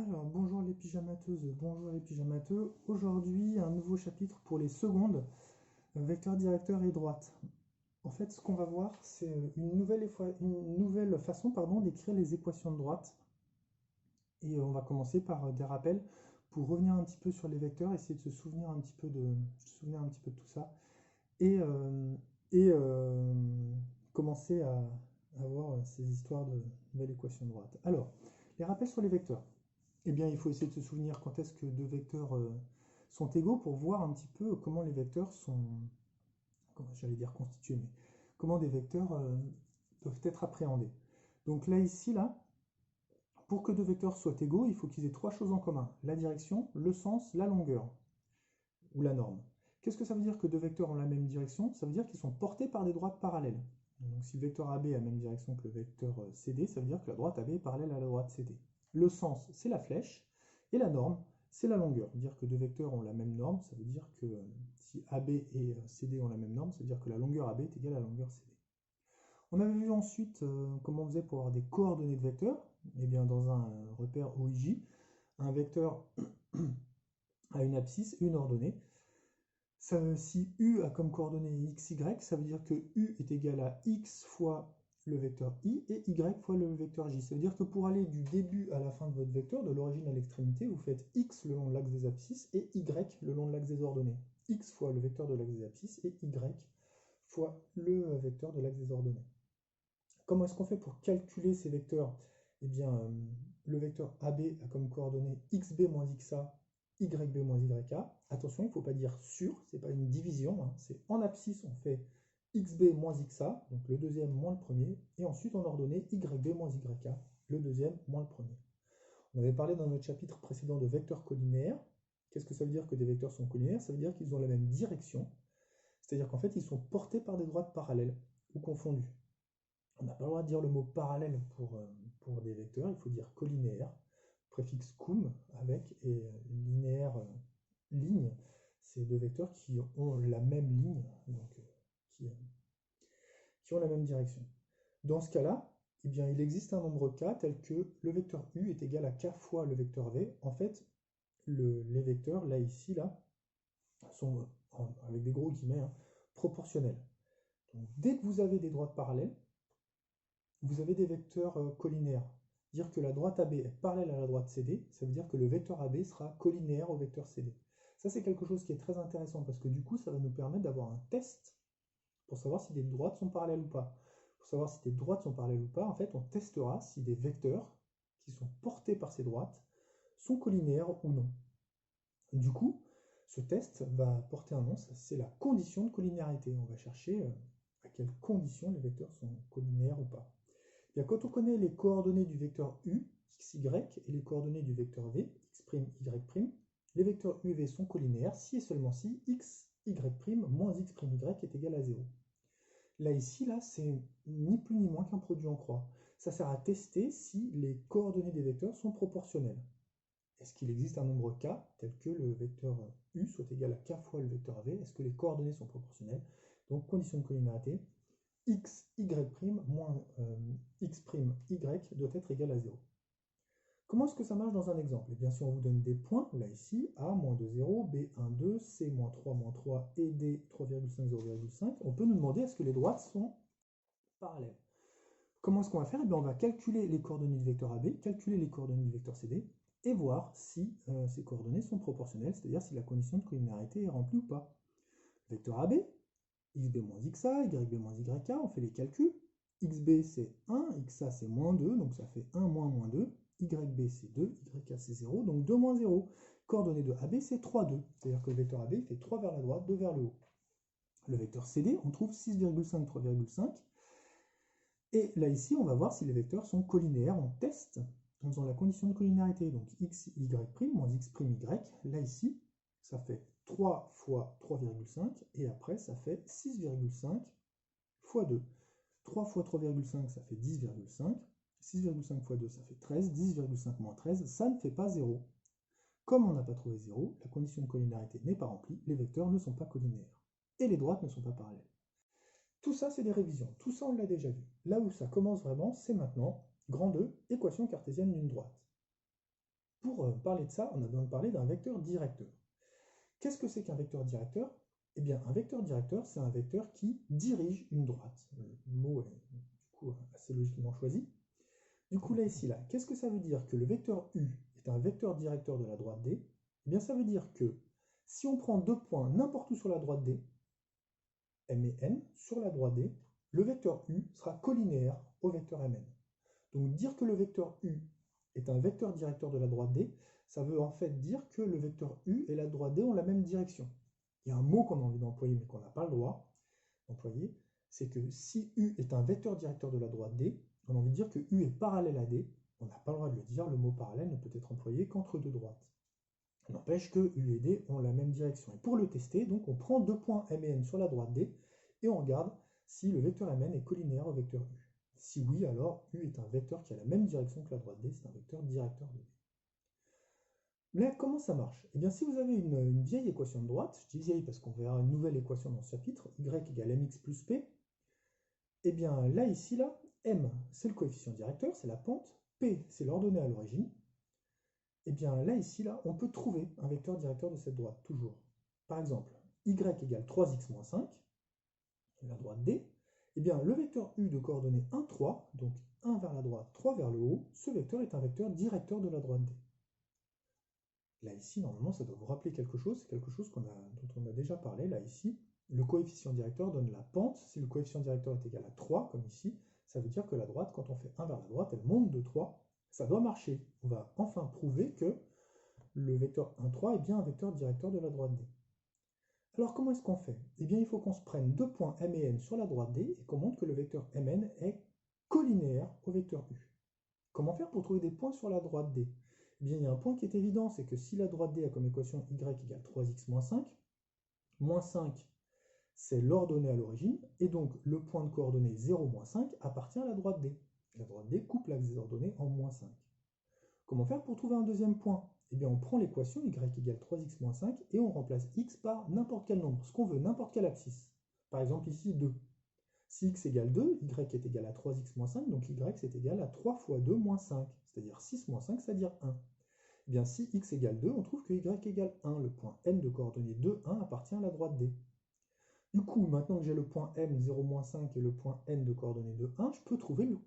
Alors, bonjour les pyjamateuses, bonjour les pyjamateux. Aujourd'hui, un nouveau chapitre pour les secondes, vecteur directeur et droite. En fait, ce qu'on va voir, c'est une nouvelle façon d'écrire les équations de droite. Et on va commencer par des rappels pour revenir un petit peu sur les vecteurs, essayer de se souvenir un petit peu de tout ça. Et, euh, et commencer à voir ces histoires de nouvelles équations de droite. Alors, les rappels sur les vecteurs. Eh bien, il faut essayer de se souvenir quand est-ce que deux vecteurs sont égaux pour voir un petit peu comment les vecteurs sont, j'allais dire constitués, mais comment des vecteurs peuvent être appréhendés. Donc là, ici, là, pour que deux vecteurs soient égaux, il faut qu'ils aient trois choses en commun. La direction, le sens, la longueur, ou la norme. Qu'est-ce que ça veut dire que deux vecteurs ont la même direction? Ça veut dire qu'ils sont portés par des droites parallèles. Donc si le vecteur AB a la même direction que le vecteur CD, ça veut dire que la droite AB est parallèle à la droite CD. Le sens, c'est la flèche, et la norme, c'est la longueur. Dire que deux vecteurs ont la même norme, ça veut dire que si AB et CD ont la même norme, ça veut dire que la longueur AB est égale à la longueur CD. On avait vu ensuite comment on faisait pour avoir des coordonnées de vecteurs. Eh bien, dans un repère OIJ, un vecteur a une abscisse et une ordonnée. Si U a comme coordonnée x, y, ça veut dire que U est égal à x fois le vecteur i et y fois le vecteur j. Ça veut dire que pour aller du début à la fin de votre vecteur, de l'origine à l'extrémité, vous faites x le long de l'axe des abscisses et y le long de l'axe des ordonnées. X fois le vecteur de l'axe des abscisses et y fois le vecteur de l'axe des ordonnées. Comment est-ce qu'on fait pour calculer ces vecteurs? Eh bien, le vecteur AB a comme coordonnée xb moins xa, yb moins yk. Attention, il ne faut pas dire sur, ce n'est pas une division, hein, c'est en abscisse, on fait xb moins xa, donc le deuxième moins le premier, et ensuite en ordonnée yb moins yk, le deuxième moins le premier. On avait parlé dans notre chapitre précédent de vecteurs collinaires. Qu'est-ce que ça veut dire que des vecteurs sont collinaires? Ça veut dire qu'ils ont la même direction, c'est-à-dire qu'en fait, ils sont portés par des droites parallèles ou confondues. On n'a pas le droit de dire le mot parallèle pour des vecteurs, il faut dire collinéaire, préfixe cum avec, et linéaire, ligne, c'est deux vecteurs qui ont la même ligne, donc qui, qui ont la même direction. Dans ce cas-là, eh bien, il existe un nombre k tel que le vecteur u est égal à k fois le vecteur v. En fait, les vecteurs, là, ici, là, sont, avec des gros guillemets, hein, proportionnels. Donc, dès que vous avez des droites parallèles, vous avez des vecteurs collinaires. Dire que la droite AB est parallèle à la droite CD, ça veut dire que le vecteur AB sera collinaire au vecteur CD. Ça, c'est quelque chose qui est très intéressant parce que du coup, ça va nous permettre d'avoir un test pour savoir si des droites sont parallèles ou pas. Pour savoir si des droites sont parallèles ou pas, en fait, on testera si des vecteurs qui sont portés par ces droites sont collinaires ou non. Du coup, ce test va porter un nom, c'est la condition de collinéarité. On va chercher à quelles conditions les vecteurs sont collinaires ou pas. Bien, quand on connaît les coordonnées du vecteur u, x, y, et les coordonnées du vecteur v, x', y', les vecteurs u et v sont collinaires si et seulement si x, y' moins x', y est égal à 0. Là, ici, là, c'est ni plus ni moins qu'un produit en croix. Ça sert à tester si les coordonnées des vecteurs sont proportionnelles. Est-ce qu'il existe un nombre k tel que le vecteur u soit égal à k fois le vecteur v? Est-ce que les coordonnées sont proportionnelles? Donc, condition de collinéarité, x, y' moins x', y doit être égal à 0. Comment est-ce que ça marche dans un exemple? Eh bien, si on vous donne des points, là ici, A, moins 2, 0, B, 1, 2, C, moins 3, et D, 3,5, 0,5, on peut nous demander est-ce que les droites sont parallèles. Comment est-ce qu'on va faire? Eh bien, on va calculer les coordonnées du vecteur AB, calculer les coordonnées du vecteur CD, et voir si ces coordonnées sont proportionnelles, c'est-à-dire si la condition de collinéarité est remplie ou pas. Vecteur AB, xb moins xa, yb moins yk, on fait les calculs. Xb c'est 1, xa c'est moins 2, donc ça fait 1 moins moins 2. Yb c'est 2, yk c'est 0, donc 2 moins 0. Coordonnée de AB c'est 3, 2. C'est-à-dire que le vecteur AB fait 3 vers la droite, 2 vers le haut. Le vecteur CD, on trouve 6,5, 3,5. Et là ici, on va voir si les vecteurs sont collinaires. On teste en faisant la condition de collinéarité. Donc x, y' moins x', y. Là ici, ça fait 3 fois 3,5 et après ça fait 6,5 fois 2. 3 fois 3,5 ça fait 10,5. 6,5 fois 2 ça fait 13. 10,5 moins 13, ça ne fait pas 0. Comme on n'a pas trouvé 0, la condition de collinéarité n'est pas remplie, les vecteurs ne sont pas collinaires. Et les droites ne sont pas parallèles. Tout ça, c'est des révisions. Tout ça, on l'a déjà vu. Là où ça commence vraiment, c'est maintenant. Grand 2, équation cartésienne d'une droite. Pour parler de ça, on a besoin de parler d'un vecteur directeur. Qu'est-ce que c'est qu'un vecteur directeur? Eh bien, un vecteur directeur, c'est un vecteur qui dirige une droite. Le mot est du coup assez logiquement choisi. Du coup, là, ici, là, qu'est-ce que ça veut dire? Que le vecteur U est un vecteur directeur de la droite D? Eh bien, ça veut dire que si on prend deux points n'importe où sur la droite D, M et N, sur la droite D, le vecteur U sera collinéaire au vecteur Mn. Donc, dire que le vecteur U est un vecteur directeur de la droite D, ça veut en fait dire que le vecteur U et la droite D ont la même direction. Il y a un mot qu'on a envie d'employer mais qu'on n'a pas le droit d'employer, c'est que si U est un vecteur directeur de la droite D, on a envie de dire que U est parallèle à D, on n'a pas le droit de le dire, le mot parallèle ne peut être employé qu'entre deux droites. N'empêche que U et D ont la même direction. Et pour le tester, donc on prend deux points M et N sur la droite D et on regarde si le vecteur Mn est collinéaire au vecteur U. Si oui, alors U est un vecteur qui a la même direction que la droite D, c'est un vecteur directeur de D. Mais comment ça marche? Eh bien, si vous avez une vieille équation de droite, je dis vieille parce qu'on verra une nouvelle équation dans ce chapitre, y égale mx plus p, eh bien là, ici, là, m, c'est le coefficient directeur, c'est la pente, p, c'est l'ordonnée à l'origine. Eh bien là, ici, là, on peut trouver un vecteur directeur de cette droite, toujours. Par exemple, y égale 3x moins 5, la droite D, eh bien le vecteur u de coordonnées 1, 3, donc 1 vers la droite, 3 vers le haut, ce vecteur est un vecteur directeur de la droite D. Là, ici, normalement, ça doit vous rappeler quelque chose. C'est quelque chose dont on a déjà parlé. Là, ici, le coefficient directeur donne la pente. Si le coefficient directeur est égal à 3, comme ici, ça veut dire que la droite, quand on fait 1 vers la droite, elle monte de 3. Ça doit marcher. On va enfin prouver que le vecteur 1, 3 est bien un vecteur directeur de la droite D. Alors, comment est-ce qu'on fait? Eh bien, il faut qu'on se prenne deux points M et N sur la droite D et qu'on montre que le vecteur Mn est collinéaire au vecteur U. Comment faire pour trouver des points sur la droite D? Eh bien, il y a un point qui est évident, c'est que si la droite D a comme équation y égale 3x moins 5 c'est l'ordonnée à l'origine, et donc le point de coordonnée 0, moins 5 appartient à la droite D. La droite D coupe l'axe des ordonnées en moins 5. Comment faire pour trouver un deuxième point? Eh bien, on prend l'équation y égale 3x moins 5 et on remplace x par n'importe quel nombre, ce qu'on veut, n'importe quelle abscisse. Par exemple, ici 2. Si x égale 2, y est égal à 3x moins 5, donc y c'est égal à 3 fois 2 moins 5, c'est-à-dire 6 moins 5, c'est-à-dire 1. Eh bien, si x égale 2, on trouve que y égale 1. Le point n de coordonnées 2, 1 appartient à la droite D. Du coup, maintenant que j'ai le point m, 0, moins 5 et le point n de coordonnées 2, 1, je peux trouver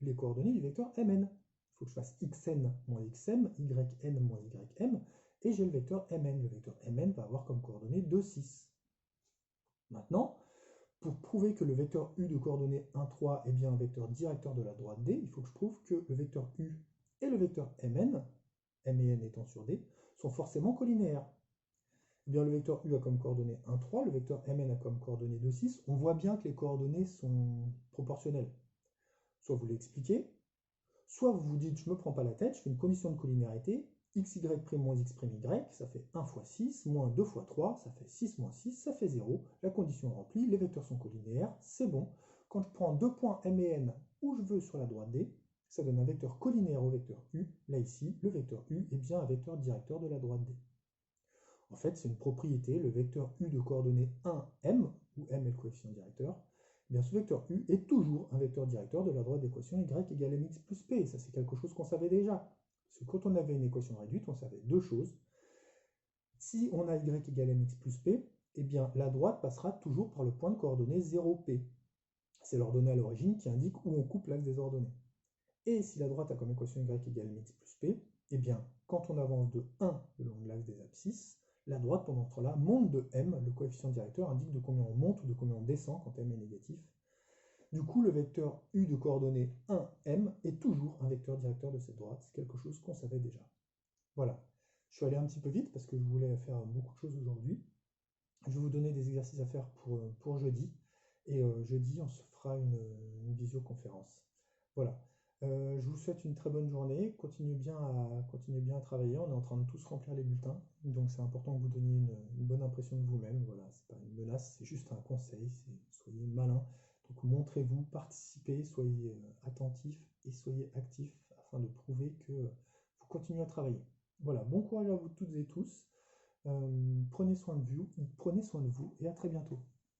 les coordonnées du vecteur mn. Il faut que je fasse xn moins xm, yn moins ym, et j'ai le vecteur mn. Le vecteur mn va avoir comme coordonnées 2, 6. Maintenant, pour prouver que le vecteur u de coordonnées 1, 3 est bien un vecteur directeur de la droite D, il faut que je prouve que le vecteur u et le vecteur mn, m et n étant sur D, sont forcément collinéaires. Eh bien, le vecteur u a comme coordonnées 1, 3, le vecteur mn a comme coordonnées 2, 6. On voit bien que les coordonnées sont proportionnelles. Soit vous l'expliquez, soit vous vous dites, je ne me prends pas la tête, je fais une condition de collinéarité, xy' moins x'y, ça fait 1 fois 6, moins 2 fois 3, ça fait 6 moins 6, ça fait 0. La condition est remplie, les vecteurs sont collinéaires, c'est bon. Quand je prends deux points m et n où je veux sur la droite D, ça donne un vecteur collinéaire au vecteur u. Là, ici, le vecteur u est bien un vecteur directeur de la droite D. En fait, c'est une propriété, le vecteur u de coordonnées 1m, où m est le coefficient directeur, eh bien ce vecteur u est toujours un vecteur directeur de la droite d'équation y égale mx plus p. Ça, c'est quelque chose qu'on savait déjà. Parce que quand on avait une équation réduite, on savait deux choses. Si on a y égale mx plus p, eh bien la droite passera toujours par le point de coordonnées 0p. C'est l'ordonnée à l'origine qui indique où on coupe l'axe des ordonnées. Et si la droite a comme équation y égale mx plus p, eh bien quand on avance de 1 le long de l'axe des abscisses, la droite pendant ce temps-là monte de m, le coefficient directeur indique de combien on monte ou de combien on descend quand m est négatif. Du coup, le vecteur u de coordonnées 1m est toujours un vecteur directeur de cette droite, c'est quelque chose qu'on savait déjà. Voilà, je suis allé un petit peu vite parce que je voulais faire beaucoup de choses aujourd'hui. Je vais vous donner des exercices à faire pour jeudi, et jeudi on se fera une visioconférence. Voilà. Je vous souhaite une très bonne journée, continuez bien à travailler, on est en train de tous remplir les bulletins, donc c'est important que vous donniez une bonne impression de vous-même, voilà, c'est pas une menace, c'est juste un conseil, soyez malin, donc montrez-vous, participez, soyez attentifs et soyez actifs afin de prouver que vous continuez à travailler. Voilà, bon courage à vous toutes et tous, prenez soin de vous et à très bientôt.